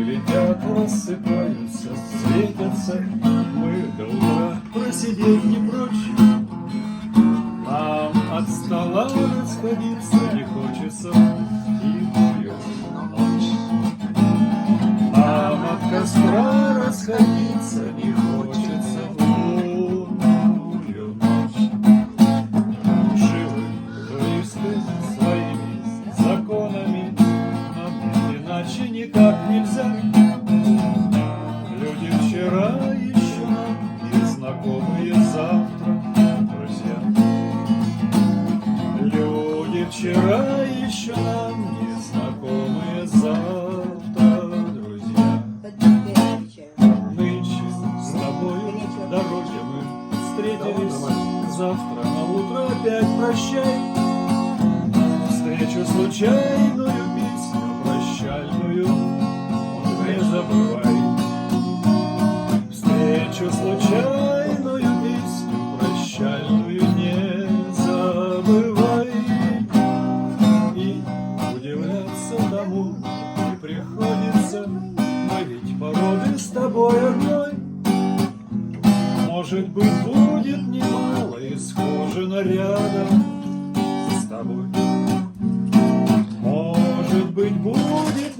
летят, рассыпаются, светятся. Мы до утра просидеть не прочь. Нам от стола расходиться не хочется, и пьем ночь. Нам от костра расходиться не хочется, лунную ночь. Живы туристы своими законами, но иначе никак нельзя. Люди вчера еще нам и знакомые завтра друзья. Люди вчера еще нам не знакомые завтра друзья. Нынче с тобою в дороге мы встретились, завтра на утро опять прощай. Встречу случайную песню прощальную не забывай. Встречу случайную песню прощальную не забывай. И удивляться тому не приходится, мы ведь породы с тобой одной. Может быть, будет немало и схоже нарядом с тобой. Может быть, будет